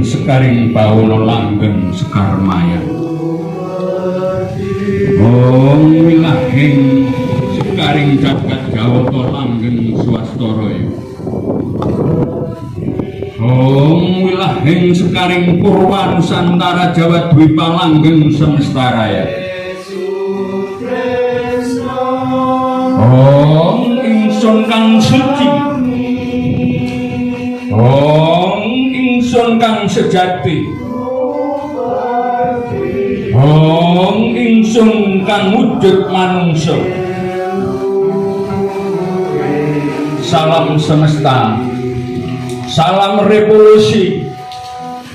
Sekaring bawana langgeng sekar mayang. Om wilahing sekaring jagat jawata langgeng swastaraya. Om wilahing sekaring purwa nusantara Jawa Dwipa langgeng semesta raya. Om ingsun kang suci. Om ingsun kang sejati. Om ingsun kang wujud manungsa. Salam semesta, salam revolusi,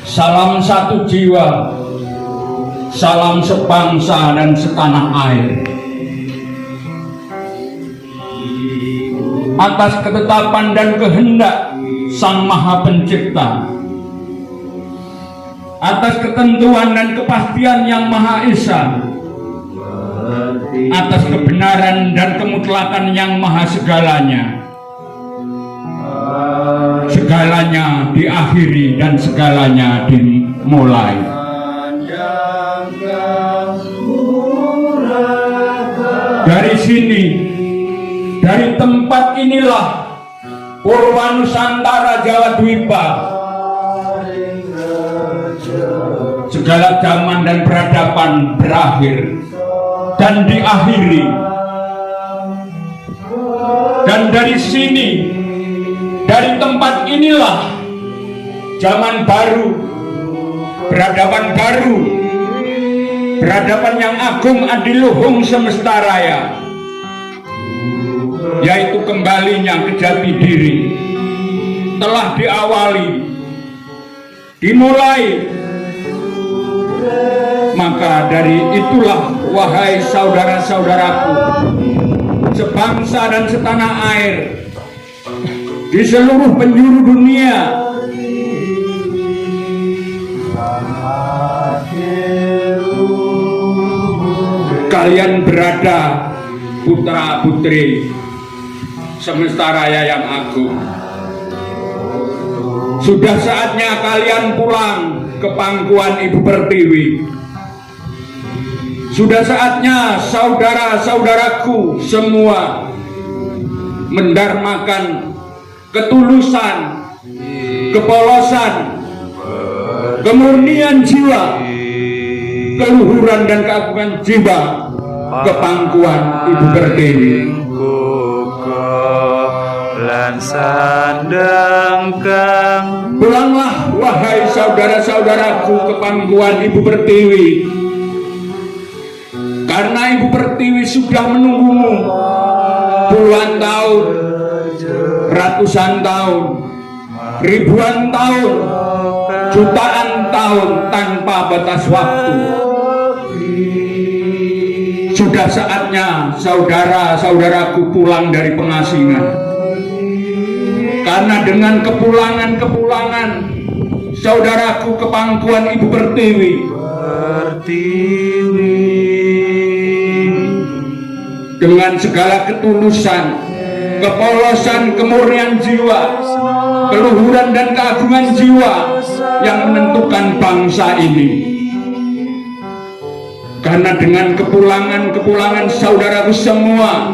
salam satu jiwa, salam sebangsa dan setanah air. Atas ketetapan dan kehendak Sang Maha Pencipta, atas ketentuan dan kepastian yang Maha Esa, atas kebenaran dan kemutlakan yang Maha Segalanya. Segalanya diakhiri dan segalanya dimulai. Dari sini, dari tempat inilah Purwa Nusantara Jawa Dwipa, segala zaman dan peradaban berakhir dan diakhiri. Dan dari sini, dari tempat inilah zaman baru, peradaban baru, peradaban yang agung adiluhung semesta raya, yaitu kembalinya ke jati diri, telah diawali, dimulai. Maka dari itulah, wahai saudara-saudaraku, sebangsa dan setanah air di seluruh penjuru dunia, kalian berada putra putri semesta raya yang agung. Sudah saatnya kalian pulang ke pangkuan Ibu Pertiwi. Sudah saatnya saudara-saudaraku semua mendarmakan ketulusan, kepolosan, kemurnian jiwa, keluhuran dan keagungan jiwa ke pangkuan Ibu Pertiwi. Pulanglah wahai saudara-saudaraku ke pangkuan Ibu Pertiwi, karena Ibu Pertiwi sudah menunggumu puluhan tahun, ratusan tahun, ribuan tahun, jutaan tahun tanpa batas waktu. Sudah saatnya saudara-saudaraku pulang dari pengasingan, karena dengan kepulangan saudaraku ke pangkuan Ibu Pertiwi, dengan segala ketulusan, kepolosan, kemurnian jiwa, keluhuran dan keagungan jiwa yang menentukan bangsa ini. Karena dengan kepulangan saudaraku semua,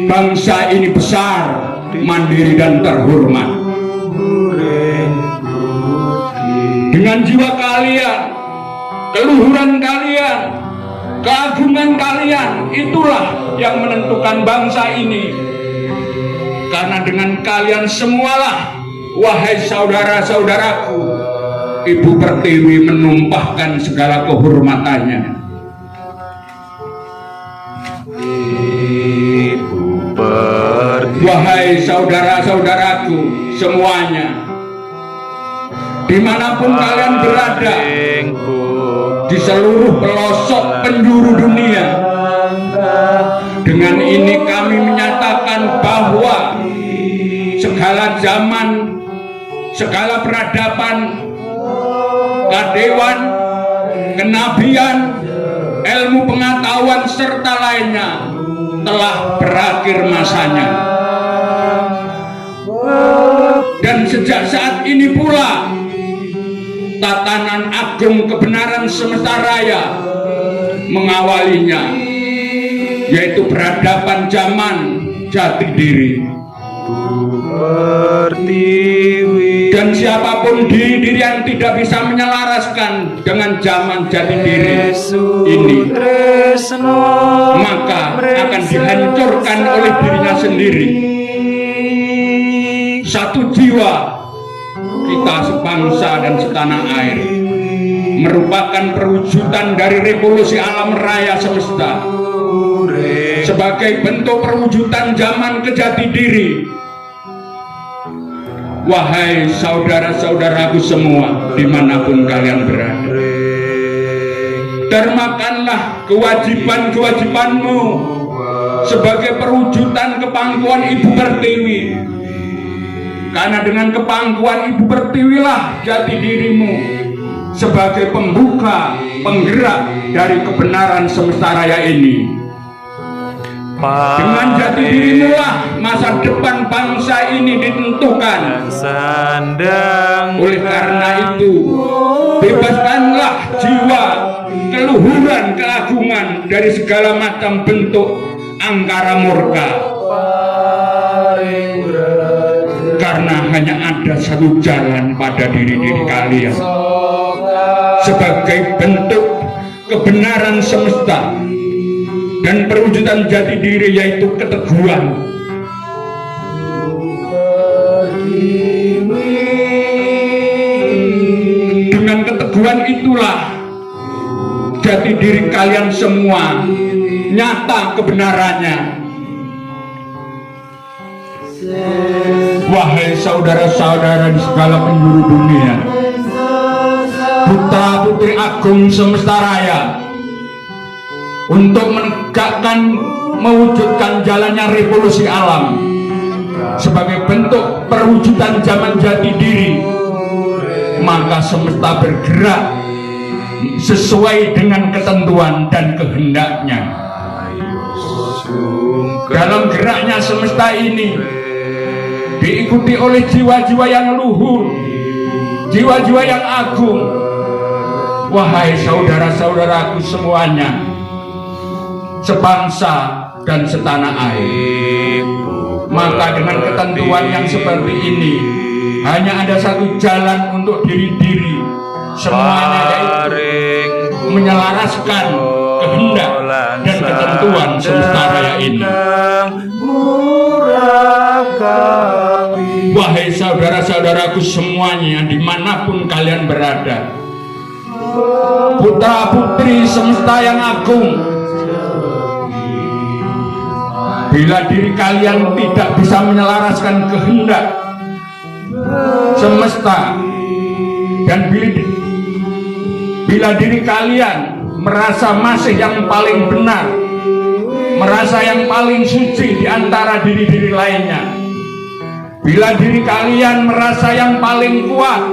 bangsa ini besar, mandiri dan terhormat. Dengan jiwa kalian, keluhuran kalian, keagungan kalian, itulah yang menentukan bangsa ini. Karena dengan kalian semualah, wahai saudara-saudaraku, Ibu Pertiwi menumpahkan segala kehormatannya. Ibu Pertiwi. Wahai saudara-saudaraku semuanya, dimanapun kalian berada di seluruh pelosok penjuru dunia, dengan ini kami menyatakan bahwa segala zaman, segala peradaban, kadewan, kenabian, ilmu pengetahuan serta lainnya telah berakhir masanya. Dan sejak saat ini pula tatanan agung kebenaran semesta raya mengawalinya, yaitu peradaban zaman jati diri. Pertiwi. Dan siapapun diri yang tidak bisa menyelaraskan dengan zaman jati diri ini, maka akan dihancurkan oleh dirinya sendiri. Satu jiwa kita sebangsa dan setanah air merupakan perwujudan dari revolusi alam raya semesta sebagai bentuk perwujudan zaman kejati diri. Wahai saudara-saudaraku semua, dimanapun kalian berada, termakanlah kewajiban-kewajibanmu sebagai perwujudan kepangkuan Ibu Pertiwi. Karena dengan kepangkuan Ibu Pertiwi lah jati dirimu sebagai pembuka, penggerak dari kebenaran semesta raya ini. Dengan jati dirimu lah masa depan bangsa ini ditentukan. Oleh karena itu, bebaskanlah jiwa, keluhuran, keagungan dari segala macam bentuk angkara murka. Karena hanya ada satu jalan pada diri-diri kalian sebagai bentuk kebenaran semesta dan perwujudan jati diri, yaitu keteguhan. Dengan keteguhan itulah jati diri kalian semua nyata kebenarannya. Wahai saudara-saudara di segala penjuru dunia, putra putri agung semesta raya, untuk menegakkan, mewujudkan jalannya revolusi alam sebagai bentuk perwujudan zaman jati diri, maka semesta bergerak sesuai dengan ketentuan dan kehendaknya. Dalam geraknya semesta ini diikuti oleh jiwa-jiwa yang luhur, jiwa-jiwa yang agung. Wahai saudara-saudaraku semuanya, sebangsa dan setanah air, maka dengan ketentuan yang seperti ini, hanya ada satu jalan untuk diri-diri semuanya, yaitu menyelaraskan kehendak dan ketentuan semesta raya ini. Wahai saudara-saudaraku semuanya, dimanapun kalian berada, putra putri semesta yang agung, bila diri kalian tidak bisa menyelaraskan kehendak semesta, dan bila diri kalian merasa masih yang paling benar, merasa yang paling suci di antara diri-diri lainnya, bila diri kalian merasa yang paling kuat,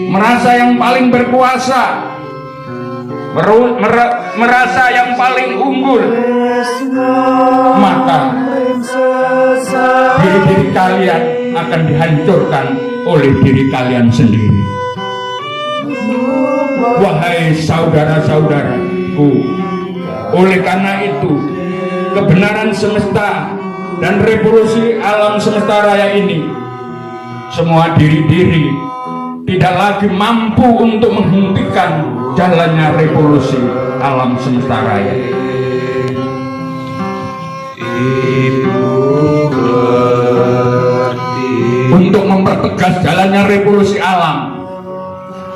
merasa yang paling berkuasa, merasa yang paling unggul, maka diri-diri kalian akan dihancurkan oleh diri kalian sendiri. Wahai saudara-saudaraku, oleh karena itu kebenaran semesta dan revolusi alam semesta raya ini, semua diri-diri tidak lagi mampu untuk menghentikan jalannya revolusi alam semesta raya. Untuk mempertegas jalannya revolusi alam,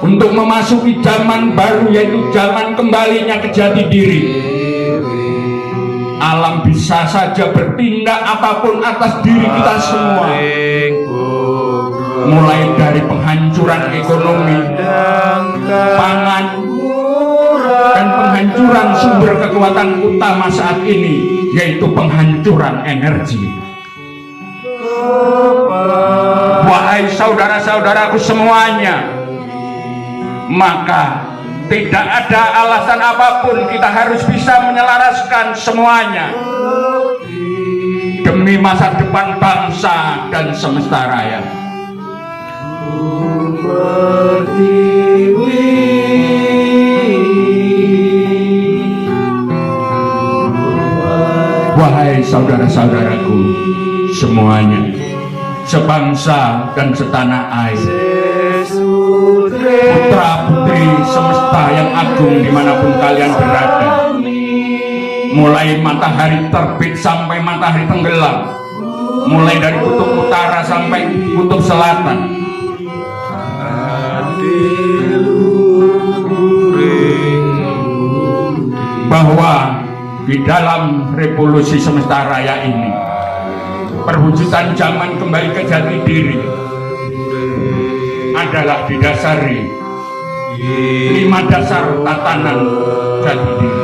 untuk memasuki zaman baru, yaitu zaman kembalinya ke jati diri. Alam bisa saja bertindak apapun atas diri kita semua, mulai dari penghancuran ekonomi, pangan, dan penghancuran sumber kekuatan utama saat ini, yaitu penghancuran energi. Wahai saudara-saudaraku semuanya, maka tidak ada alasan apapun kita harus bisa menyelaraskan semuanya demi masa depan bangsa dan semesta raya. Wahai saudara-saudaraku semuanya, sebangsa dan setanah air, putra putri semesta yang agung dimanapun kalian berada, mulai matahari terbit sampai matahari tenggelam, mulai dari kutub utara sampai kutub selatan, bahwa di dalam revolusi semesta raya ini, perwujudan zaman kembali ke jati diri adalah didasari 5 dasar tatanan jati diri,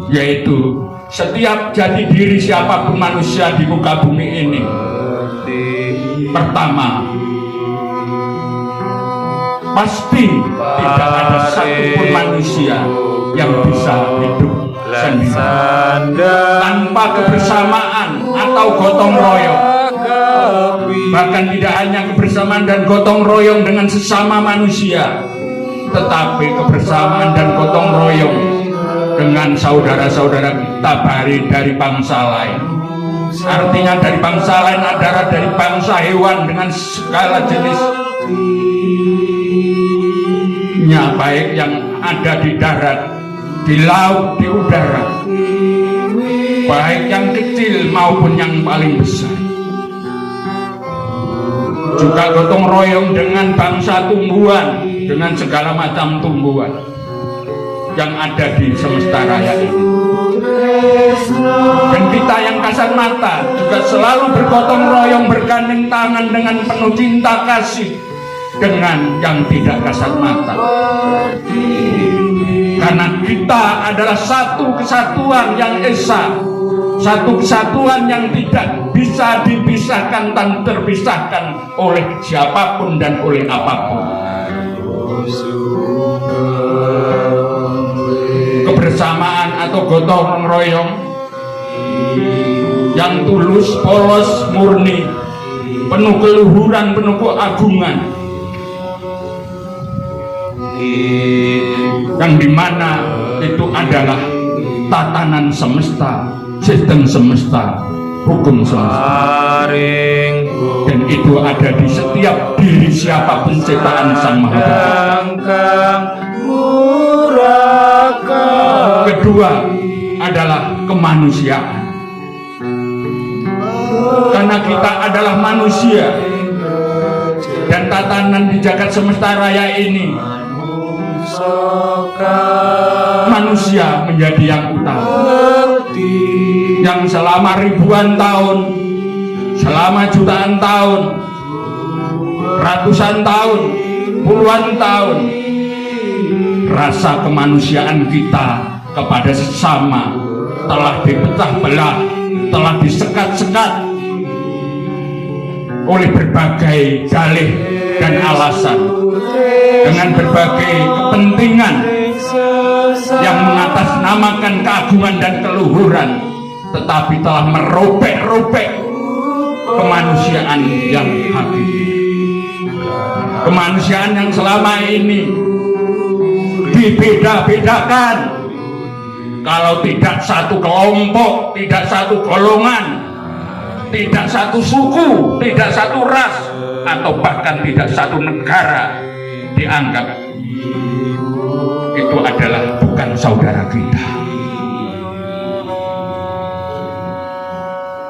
yaitu setiap jati diri siapapun manusia di muka bumi ini. Pertama, pasti tidak ada satupun manusia yang bisa hidup sendiri tanpa kebersamaan atau gotong royong. Bahkan tidak hanya kebersamaan dan gotong royong dengan sesama manusia, tetapi kebersamaan dan gotong royong dengan saudara-saudara kita dari bangsa lain. Artinya dari bangsa lain adalah dari bangsa hewan dengan segala jenisnya, baik yang ada di darat, di laut, di udara, baik yang kecil maupun yang paling besar. Juga gotong royong dengan bangsa tumbuhan, dengan segala macam tumbuhan yang ada di semesta raya ini. Dan kita yang kasat mata juga selalu bergotong royong, bergandeng tangan dengan penuh cinta kasih dengan yang tidak kasat mata, karena kita adalah satu kesatuan yang esa, satu kesatuan yang tidak bisa dipisahkan dan terpisahkan oleh siapapun dan oleh apapun. Kebersamaan atau gotong royong yang tulus, polos, murni, penuh keluhuran, penuh keagungan, yang dimana itu adalah tatanan semesta, sistem semesta, hukum semesta, dan itu ada di setiap diri siapapun ciptaan Sang Maha Pencipta. Kedua adalah kemanusiaan, karena kita adalah manusia dan tatanan di jagat semesta raya ini, manusia menjadi yang utama, yang selama ribuan tahun, selama jutaan tahun, ratusan tahun, puluhan tahun, rasa kemanusiaan kita kepada sesama telah dipecah belah, telah disekat-sekat oleh berbagai dalih dan alasan, dengan berbagai kepentingan yang mengatasnamakan keagungan dan keluhuran, tetapi telah merobek-robek kemanusiaan yang hakiki, kemanusiaan yang selama ini dibeda-bedakan. Kalau tidak satu kelompok, tidak satu golongan, tidak satu suku, tidak satu ras, atau bahkan tidak satu negara dianggap itu adalah bukan saudara kita.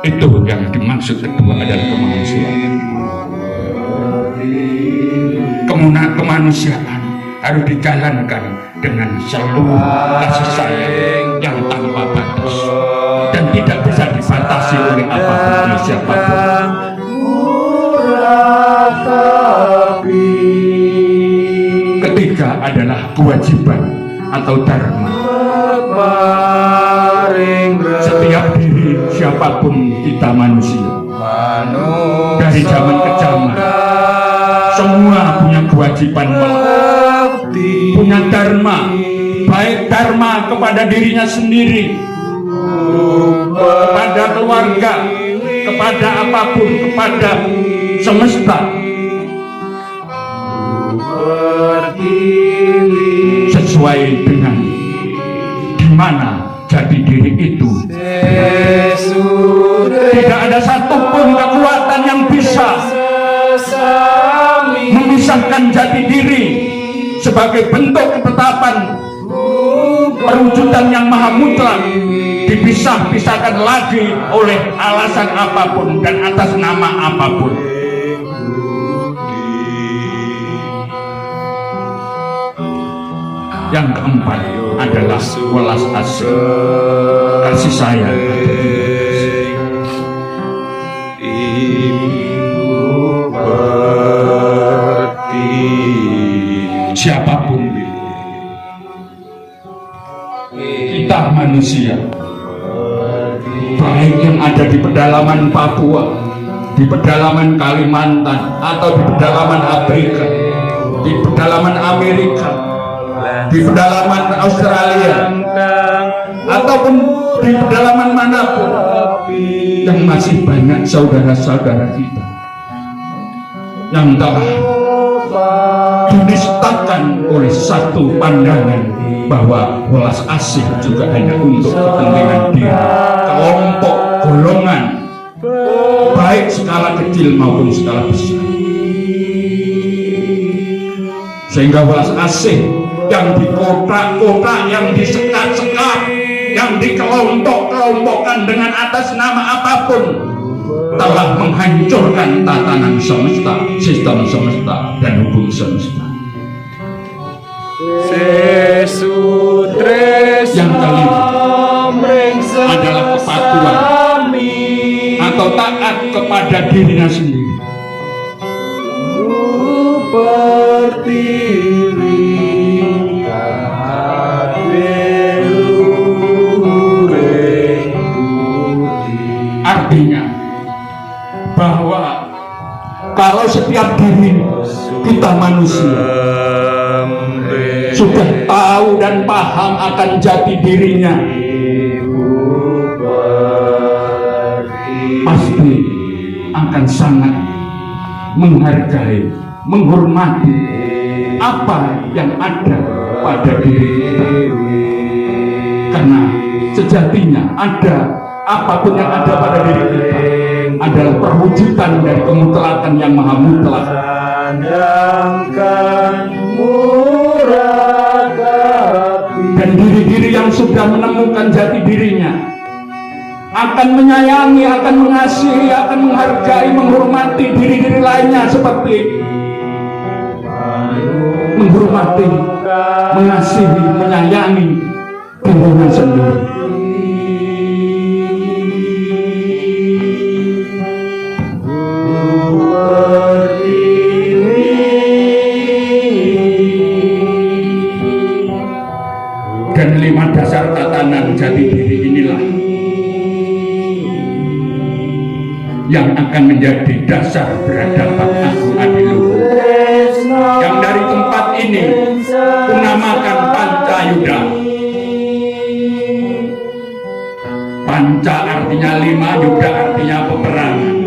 Itu yang dimaksud kedua adalah kemanusiaan. kemanusiaan harus dijalankan dengan seluruh kasih sayang yang tanpa batas dan tidak bisa dibatasi oleh apapun siapapun. Ketiga adalah kewajiban atau dharma. Setiap diri siapapun kita manusia, dari zaman ke zaman, semua punya kewajiban, punya dharma, baik dharma kepada dirinya sendiri, kepada keluarga, kepada apapun, kepada semesta, sesuai dengan di mana jati diri itu. Tidak ada satupun kekuatan yang bisa memisahkan jati diri sebagai bentuk ketetapan perwujudan yang maha mutlak, dipisah-pisahkan lagi oleh alasan apapun dan atas nama apapun. Yang keempat adalah welas asih, kasih sayang. Siapapun kita manusia, baik yang ada di pedalaman Papua, di pedalaman Kalimantan, atau di pedalaman Afrika, di pedalaman Amerika, di pedalaman Australia, ataupun di pedalaman manapun, yang masih banyak saudara-saudara kita yang telah dinistakan oleh satu pandangan bahwa welas asih juga hanya untuk kepentingan diri, kelompok, golongan, baik skala kecil maupun skala besar. Sehingga welas asih yang dikotak-kotak, yang disekat-sekat, yang dikelompok-kelompokkan dengan atas nama apapun, telah menghancurkan tatanan semesta, sistem semesta, dan hukum semesta. Yang kelima adalah kepatuhan atau taat kepada dirinya sendiri. Artinya bahwa kalau setiap diri kita manusia sudah tahu dan paham akan jati dirinya, pasti akan sangat menghargai, menghormati apa yang ada pada diri kita. Karena sejatinya apapun yang ada pada diri kita adalah perwujudan dari kemutlakan yang maha mutlak. Dan diri-diri yang sudah menemukan jati dirinya akan menyayangi, akan mengasihi, akan menghargai, menghormati diri-diri lainnya, seperti menghormati, mengasihi, menyayangi dirinya sendiri. Dan 5 dasar tatanan jati diri inilah yang akan menjadi dasar peradaban aku adiluhur, yang dari tempat ini kunamakan Pancayuda. Panca artinya 5, Yuda artinya peperangan,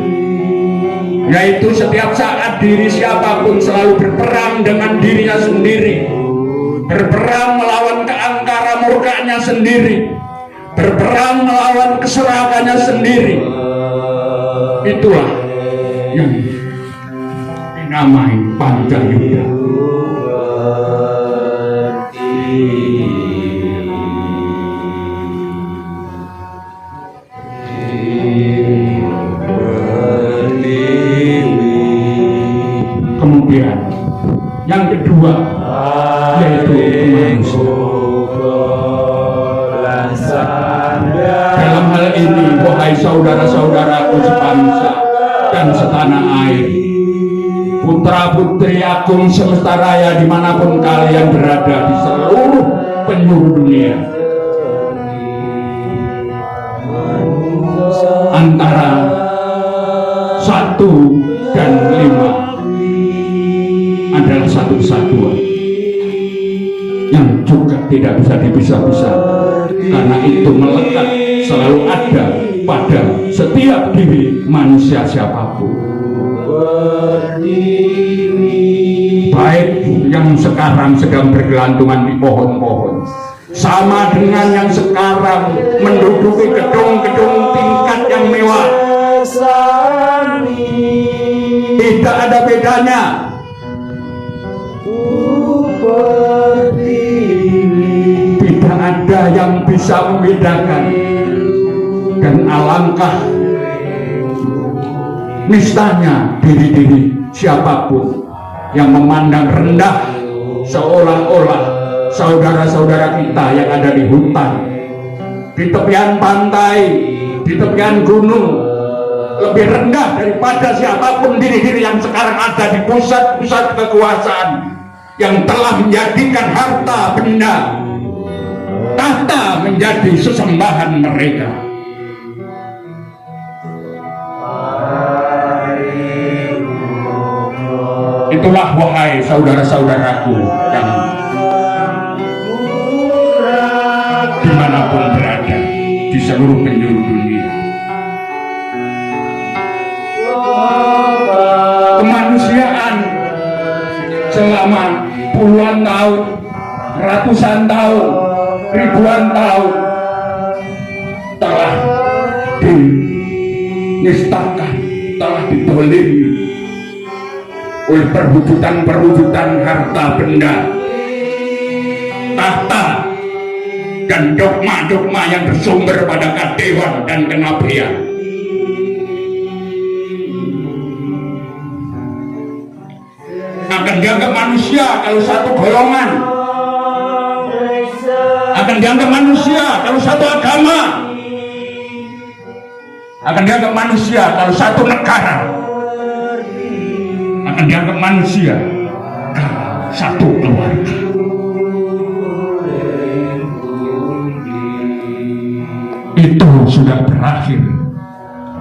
yaitu setiap saat diri siapapun selalu berperang dengan dirinya sendiri, berperang melawan keangkara murkanya sendiri, berperang melawan keserakannya sendiri. Itulah yang dinamai Pancayuda. yang kedua yaitu kemanusiaan. Dalam hal ini, wahai saudara-saudaraku sebangsa dan setanah air, putra-putri agung semesta raya dimanapun kalian berada di seluruh penjuru dunia, antara 1 dan 5 adalah satu kesatuan yang juga tidak bisa dipisah-pisah, karena itu melekat selalu ada pada setiap diri manusia siapapun, baik yang sekarang sedang bergelantungan di pohon-pohon, sama dengan yang sekarang menduduki gedung-gedung tingkat yang mewah. Tidak ada bedanya. Tidak ada yang bisa membedakan. Dan alangkah nistanya diri-diri siapapun yang memandang rendah seolah-olah saudara-saudara kita yang ada di hutan, di tepian pantai, di tepian gunung, lebih rendah daripada siapapun diri-diri yang sekarang ada di pusat-pusat kekuasaan yang telah menjadikan harta benda, tahta menjadi sesembahan mereka. Itulah wahai saudara-saudaraku yang dimanapun berada di seluruh penjuru dunia. Kemanusiaan selama puluhan tahun, ratusan tahun, ribuan tahun telah dinistakan, telah ditolimi oleh perwujudan-perwujudan harta benda, tahta, dan dogma-dogma yang bersumber pada kedewan dan kenabian. Akan dianggap manusia kalau satu golongan, akan dianggap manusia kalau satu agama, akan dianggap manusia kalau satu negara, akan dianggap manusia kalau satu keluarga. Itu sudah berakhir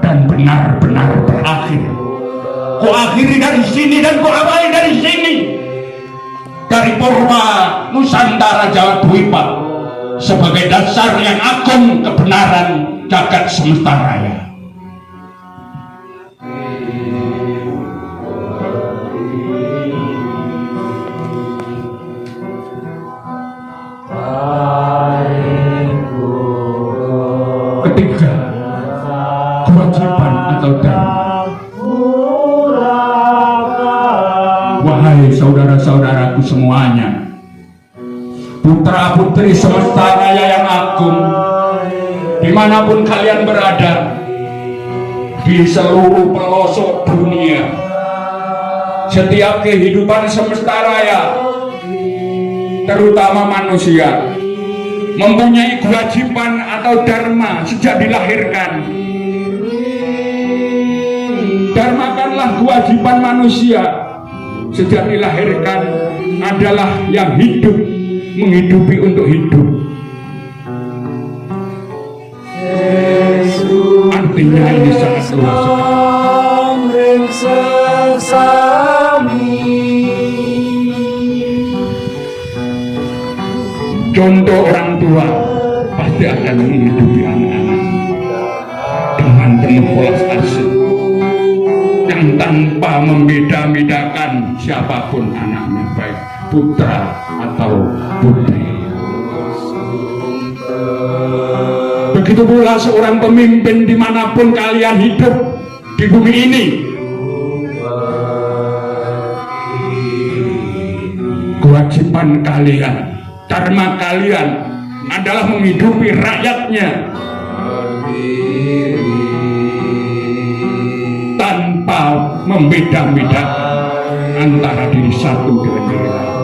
dan benar-benar berakhir. Ku akhiri dari sini dan ku awali dari sini, dari Purba Nusantara Jawa Dwipa, sebagai dasar yang agung kebenaran jagat semesta raya. Ketiga, kewajiban atau dharma. Wahai saudara-saudaraku semuanya, putra-putri semesta raya yang agung, dimanapun kalian berada di seluruh pelosok dunia, setiap kehidupan semesta raya, terutama manusia, mempunyai kewajiban atau dharma sejak dilahirkan. Dharmakanlah kewajiban manusia sejak dilahirkan adalah yang hidup menghidupi untuk hidup. Artinya ini sangat luas sekali. Contoh orang tua pasti akan menghidupi anak-anak dengan penuh welas asih, yang tanpa membeda-bedakan siapapun anaknya, baik putra atau putri. Begitu pula seorang pemimpin dimanapun kalian hidup di bumi ini, kewajiban kalian, dharma kalian adalah menghidupi rakyatnya tanpa membeda-bedakan antara diri satu dengan diri lain.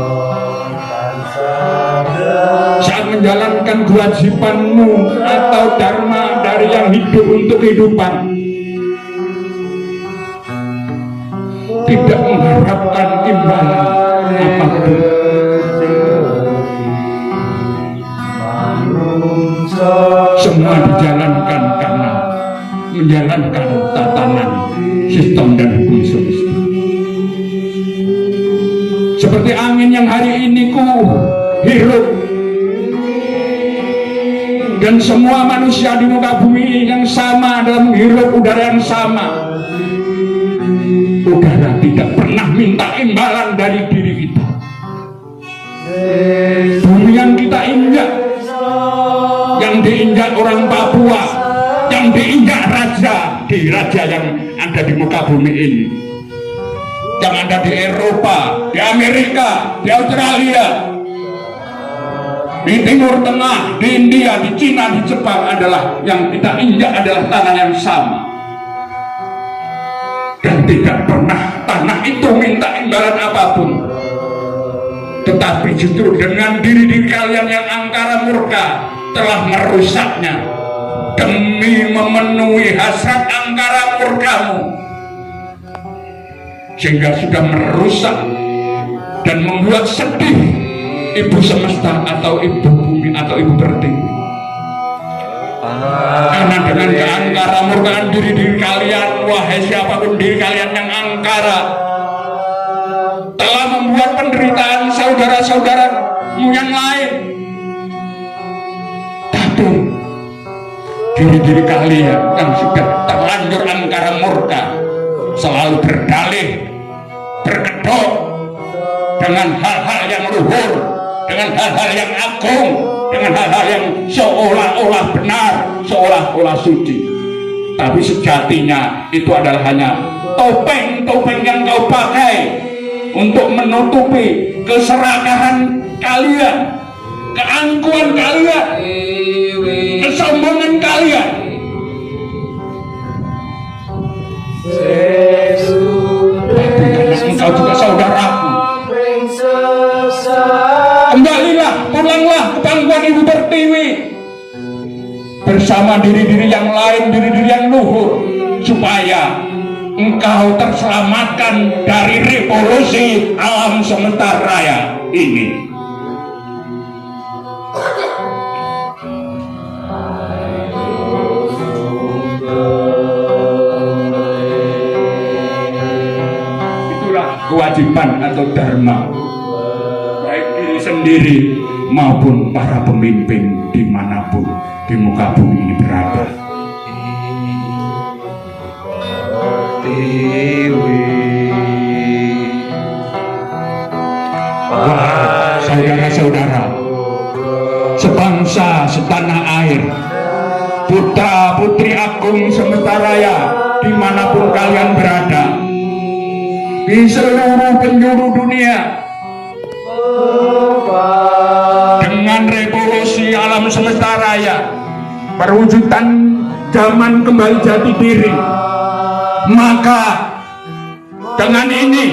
Saat menjalankan kewajibanmu atau dharma dari yang hidup untuk kehidupan, tidak mengharapkan imbalan apapun. Semua dijalankan karena menjalankan tatanan sistem dan hukum semesta. Seperti angin yang hari ini ku hirup, dan semua manusia di muka bumi yang sama dalam menghirup udara yang sama. Udara tidak pernah minta imbalan dari diri kita. Bumi yang kita injak, yang diinjak orang Papua, yang diinjak raja yang ada di muka bumi ini, yang ada di Eropa, di Amerika, di Australia, di Timur Tengah, di India, di Cina, di Jepang, adalah yang kita injak adalah tanah yang sama. Dan tidak pernah tanah itu minta imbalan apapun. Tetapi justru dengan diri kalian yang angkara murka telah merusaknya demi memenuhi hasrat angkara murkamu, sehingga sudah merusak dan membuat sedih ibu semesta atau ibu bumi atau ibu pertiwi. Karena dengan keangkara murkaan diri kalian, wahai siapapun diri kalian yang angkara, telah membuat penderitaan saudara-saudaramu yang lain. Tapi diri kalian yang sudah terlanjur angkara murka selalu berdalih, berkedok dengan hal-hal yang luhur, dengan hal-hal yang agung, dengan hal-hal yang seolah-olah benar, seolah-olah suci. Tapi sejatinya itu adalah hanya topeng-topeng yang kau pakai untuk menutupi keserakahan kalian, keangkuhan kalian, kesombongan kalian. Tapi karena engkau juga saudaraku, kembalilah, pulanglah ke pangkuan Ibu Pertiwi bersama diri-diri yang lain, diri-diri yang luhur, supaya engkau terselamatkan dari revolusi alam semesta raya ini. Itulah kewajiban atau dharma baik diri sendiri maupun para pemimpin dimanapun di muka bumi ini berada. Wah, saudara-saudara, sebangsa setanah air, putra putri agung semesta raya, dimanapun kalian berada, di seluruh penjuru dunia, dengan revolusi alam semesta raya, perwujudan zaman kembali jati diri, maka dengan ini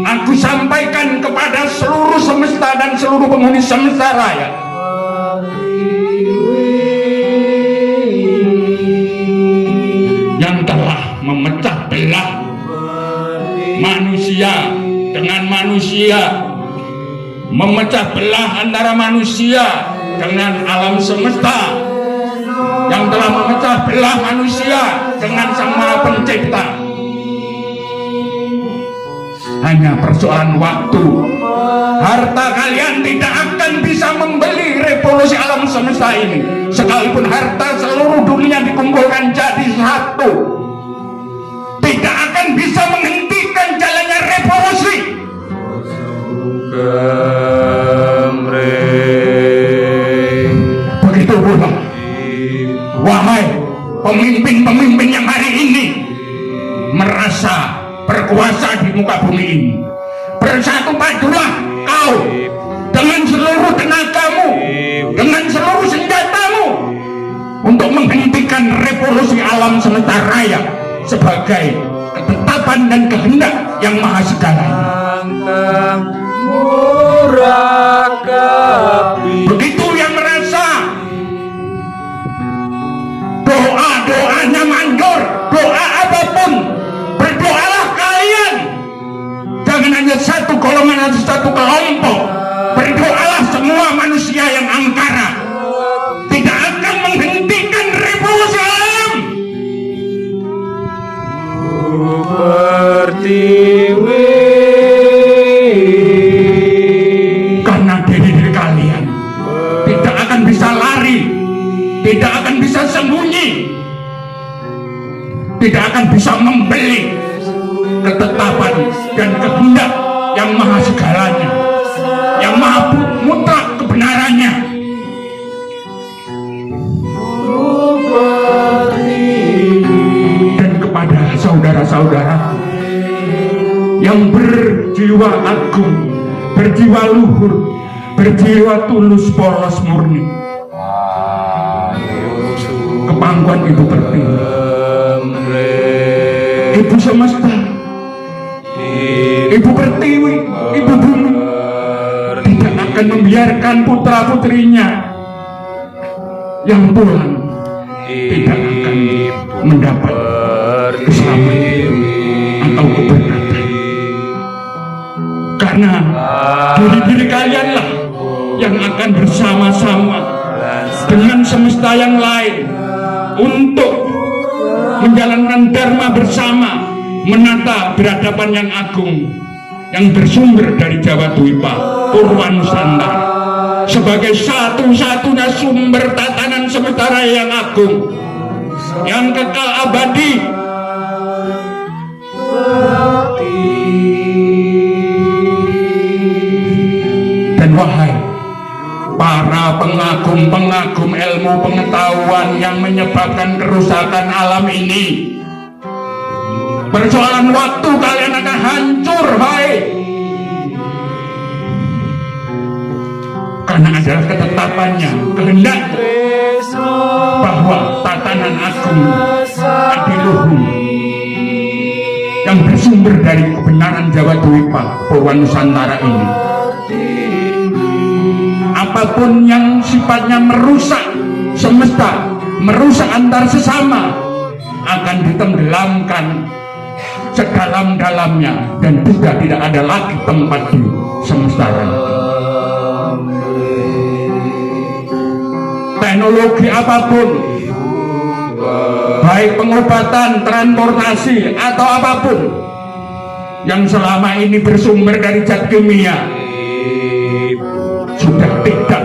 aku sampaikan kepada seluruh semesta dan seluruh penghuni semesta raya, yang telah memecah belah manusia dengan manusia, memecah belah antara manusia dengan alam semesta, yang telah memecah belah manusia dengan Sang Maha Pencipta. Hanya persoalan waktu. Harta kalian tidak akan bisa membeli revolusi alam semesta ini, sekalipun harta seluruh dunia dikumpulkan jadi satu, tidak akan bisa menghentikan jalannya revolusi. Begitu pula, wahai pemimpin-pemimpin yang hari ini merasa berkuasa di muka bumi ini, bersatu padulah kau dengan seluruh tenagamu, dengan seluruh senjatamu, untuk menghentikan revolusi alam semesta raya sebagai ketetapan ketetapan dan kehendak yang maha segalanya. Begitu yang merasa doa-doanya mandor, doa apapun, berdoalah kalian. Jangan hanya satu golongan atau satu kelompok. Berdoalah semua manusia yang angkara. Tidak akan menghentikan revolusi alam. Karena diri kalian tidak akan bisa lari, tidak akan bisa sembunyi, tidak akan bisa membeli ketetapan dan kehendak yang maha segalanya, yang maha mutlak kebenarannya. Dan kepada saudara-saudara yang berjiwa agung, berjiwa luhur, berjiwa tulus, polos, murni, kepangkuan Ibu Pertiwi, Ibu semesta, Ibu Pertiwi, Ibu bumi, tidak akan membiarkan putra-putrinya yang pulang tidak akan mendapat keselamatan atau keberkatan. Karena diri kalianlah yang akan bersama-sama dengan semesta yang lain untuk menjalankan dharma bersama, menata beradaban yang agung yang bersumber dari Jawa Dwipa Purwanusantara sebagai satu-satunya sumber tatanan semesta raya yang agung, yang kekal abadi. Dan wahai para pengagum-pengagum ilmu pengetahuan yang menyebabkan kerusakan alam ini, persoalan waktu kalian akan hancur, hai. Karena adalah ketetapannya, kehendak bahwa tatanan agung adiluhung yang bersumber dari kebenaran Jawa Dwipa Purwanusantara ini, apapun yang sifatnya merusak semesta, merusak antar sesama, akan ditenggelamkan sedalam-dalamnya dan sudah tidak ada lagi tempat di semesta raya. Teknologi apapun, baik pengobatan, transportasi atau apapun yang selama ini bersumber dari zat kimia, sudah tidak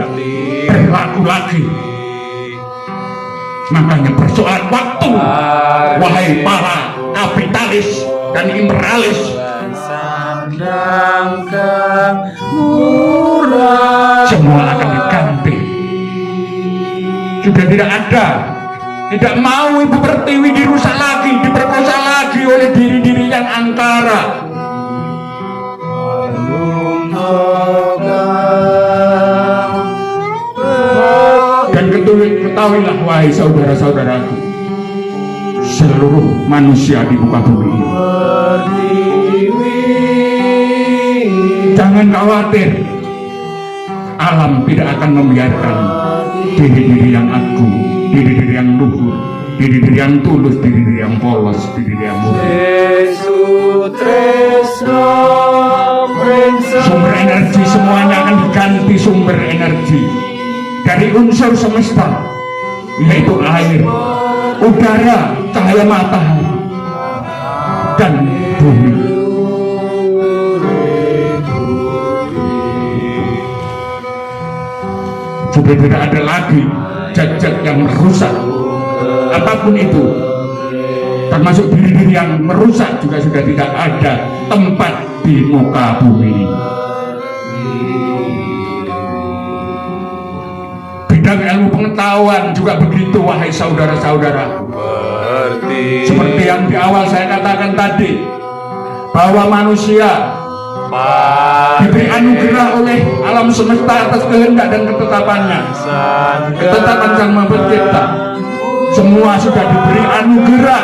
berlaku lagi. Makanya persoalan waktu, wahai para kapitalis dan imperialis, semua akan diganti. Sudah tidak ada, tidak mau Ibu Pertiwi dirusak lagi, diperkosa lagi oleh diri-diri yang angkara. Dan ketahuilah wahai saudara-saudaraku, seluruh manusia di muka bumi ini, jangan khawatir, alam tidak akan membiarkan diri-diri yang agung, diri-diri yang luhur, diri-diri yang tulus, diri-diri yang polos, diri-diri yang murni. Sumber energi semuanya akan diganti sumber energi dari unsur semesta, yaitu air, udara, cahaya matahari, dan bumi. Sudah tidak ada lagi zat-zat yang merusak apapun itu, termasuk diri-diri yang merusak juga sudah tidak ada tempat di muka bumi. Bidang ilmu pengetahuan juga begitu, wahai saudara-saudara. Seperti yang di awal saya katakan tadi, bahwa manusia diberi anugerah oleh alam semesta atas kehendak dan ketetapannya, ketetapan Sang Maha Pencipta. Semua sudah diberi anugerah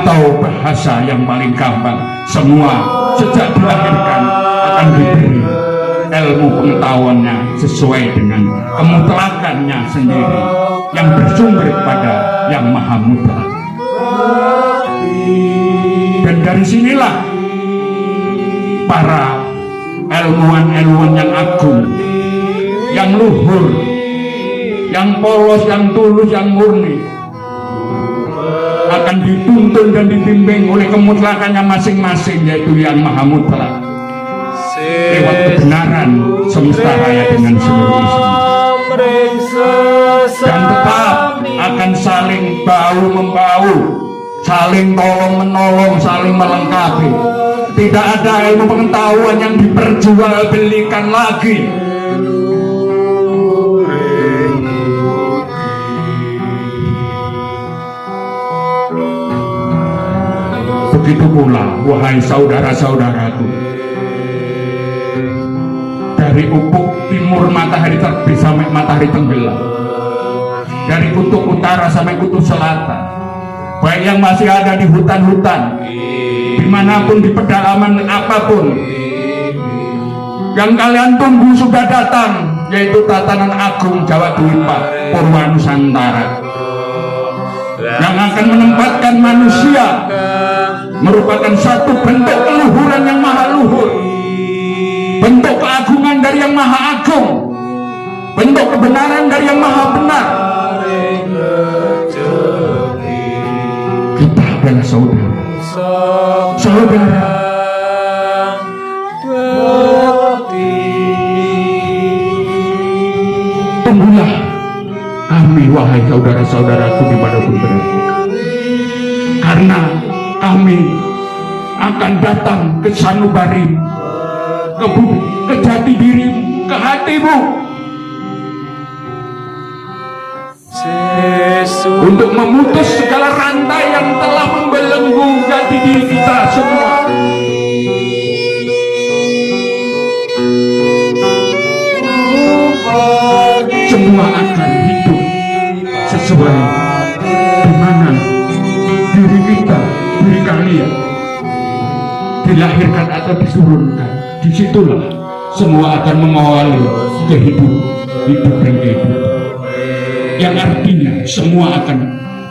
atau bahasa yang paling gampang, semua sejak dilahirkan akan diberi ilmu pengetahuannya sesuai dengan kemutlakannya sendiri yang bersumber kepada yang maha mutlak. Dan dari sinilah para ilmuwan-ilmuwan yang agung, yang luhur, yang polos, yang tulus, yang murni akan dituntun dan dibimbing oleh kemutlakannya masing-masing, yaitu yang maha mutlak, lewat kebenaran semesta raya dengan seluruh isinya, dan tetap akan saling bahu-membahu, saling tolong-menolong, saling melengkapi. Tidak ada ilmu pengetahuan yang diperjualbelikan lagi. Begitu pula, wahai saudara-saudaraku, dari ufuk timur matahari terbit sampai matahari tenggelam, dari kutub utara sampai kutub selatan, baik yang masih ada di hutan-hutan, dimanapun, di pedalaman apapun, yang kalian tunggu sudah datang, yaitu tatanan agung Jawa Dwipa Purwa Nusantara, yang akan menempatkan manusia merupakan satu bentuk keluhuran yang maha luhur, bentuk keagungan dari yang maha agung, bentuk kebenaran dari yang maha benar. Kita adalah saudara. Tunggulah kami, wahai saudara-saudaraku dimanapun berada, karena kami akan datang ke sanubari, ke bumi, ke jati dirimu, ke hatimu, untuk memutus segala rantai yang telah membelenggu jati diri kita semua. Semua akan hidup sesuai di mana diri kita, diri kalian dilahirkan atau diturunkan. Disitulah semua akan mengawali kehidupan, hidup dan kehidupan, yang artinya semua akan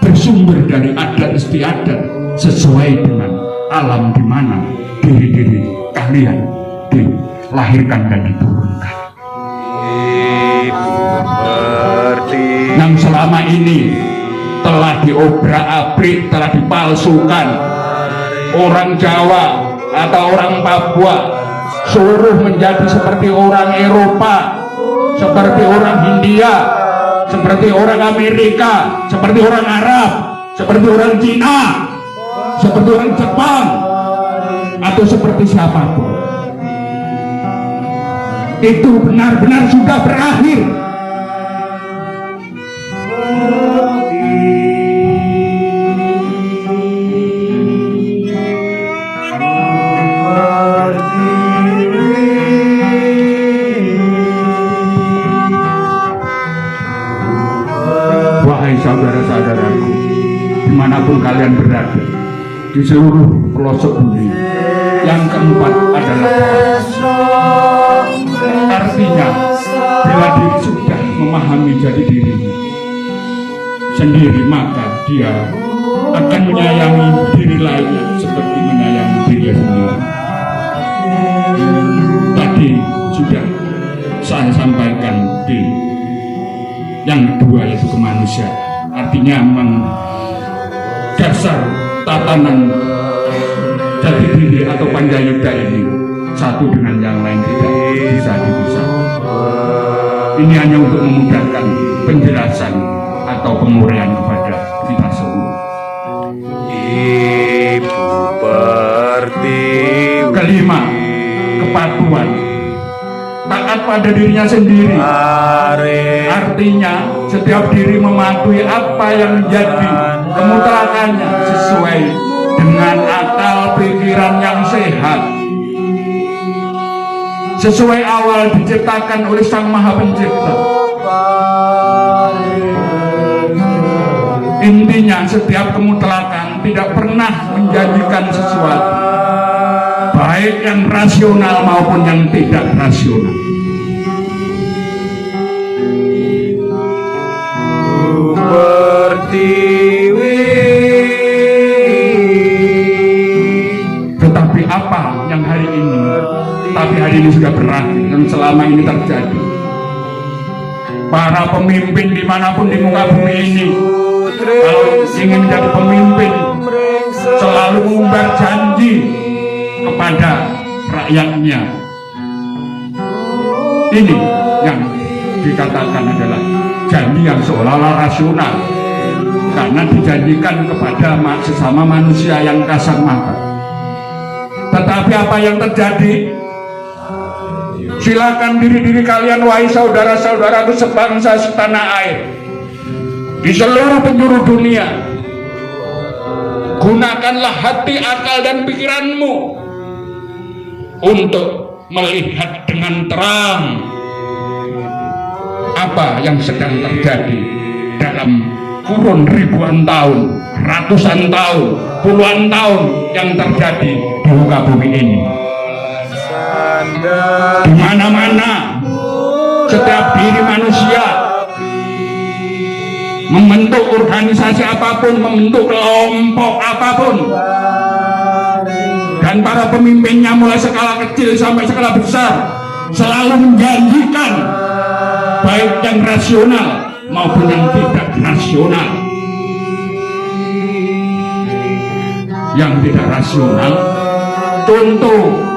bersumber dari adat istiadat sesuai dengan alam di mana diri-diri kalian dilahirkan dan diturunkan. Yang selama ini telah diobrak-abrik, telah dipalsukan orang Jawa atau orang Papua suruh menjadi seperti orang Eropa, seperti orang Hindia, seperti orang Amerika, seperti orang Arab, seperti orang Cina, seperti orang Jepang, atau seperti siapapun. Itu benar-benar sudah berakhir. Wahai saudara-saudaraku, dimanapun kalian berada di seluruh pelosok bumi, yang keempat adalah artinya bila diri sudah memahami jati dirinya sendiri, maka dia akan menyayangi diri lainnya seperti menyayangi dirinya sendiri. Tadi sudah saya sampaikan di yang kedua, yaitu kemanusiaan. Artinya memang dasar tatanan jati diri atau Panjayuda ini satu dengan yang lain tidak bisa dipisahkan. Ini hanya untuk memudahkan penjelasan atau penguraian kepada kita semua. Ibu Pertiwi. Kelima, kepatuhan, taat pada dirinya sendiri. Artinya setiap diri mematuhi apa yang menjadi kemutlakannya sesuai dengan akal pikiran yang sehat, sesuai awal diciptakan oleh Sang Maha Pencipta. Intinya setiap kemutlakan tidak pernah menjanjikan sesuatu, baik yang rasional maupun yang tidak rasional. Tetapi apa yang hari ini, tapi hari ini sudah berakhir dan selama ini terjadi. Para pemimpin dimanapun di muka bumi ini, kalau ingin menjadi pemimpin, selalu mengumbar janji kepada rakyatnya. Ini yang dikatakan adalah janji yang seolah-olah rasional, karena dijanjikan kepada sesama manusia yang kasat mata. Tetapi apa yang terjadi? Silakan diri-diri kalian, wahai saudara-saudaraku sebangsa setanah air, di seluruh penjuru dunia, gunakanlah hati, akal, dan pikiranmu untuk melihat dengan terang apa yang sedang terjadi dalam kurun ribuan tahun, ratusan tahun, puluhan tahun yang terjadi di muka bumi ini. Di mana-mana setiap diri manusia membentuk organisasi apapun, membentuk kelompok apapun, dan para pemimpinnya mulai skala kecil sampai skala besar selalu menjanjikan baik yang rasional maupun yang tidak rasional. Yang tidak rasional, contoh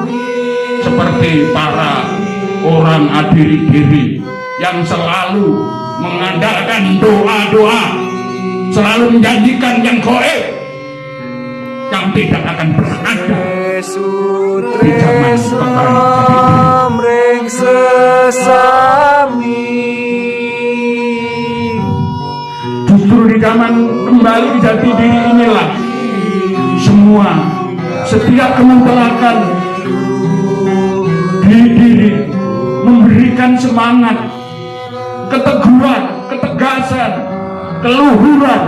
seperti para orang adiri diri yang selalu mengandalkan doa-doa, selalu menjanjikan yang gaib, yang tidak akan berada di zaman kembali. Justru di zaman kembali jati diri inilah semua setiap kemuntelakan di diri memberikan semangat, keteguhan, ketegasan, keluhuran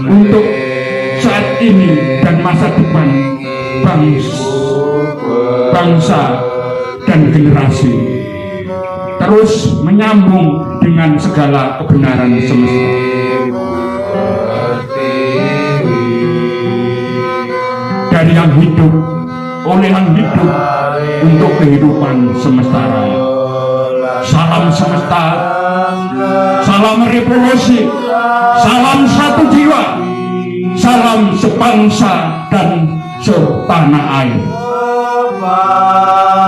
untuk saat ini dan masa depan bangsa dan generasi, terus menyambung dengan segala kebenaran semesta. Dari yang hidup, oleh yang hidup, untuk kehidupan semesta raya. Salam semesta, salam revolusi, salam satu jiwa, salam sebangsa dan setanah air.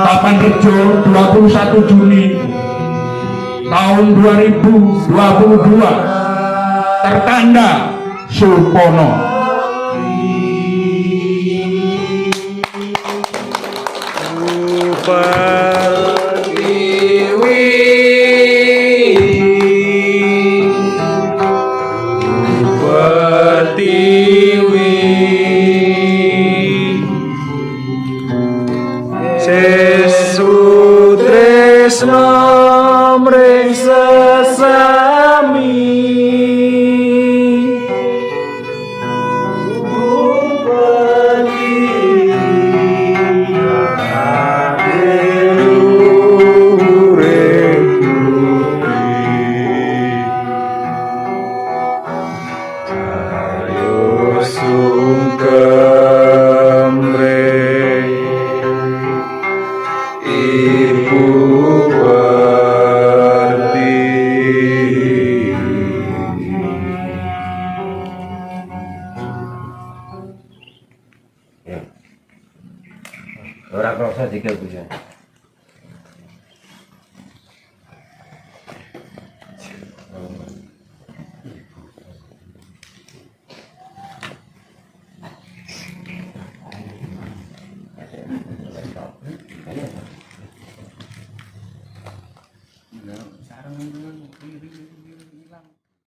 Tapanrejo, 21 Juni tahun 2022, tertanda Supono. Ora kroso dikil Bu.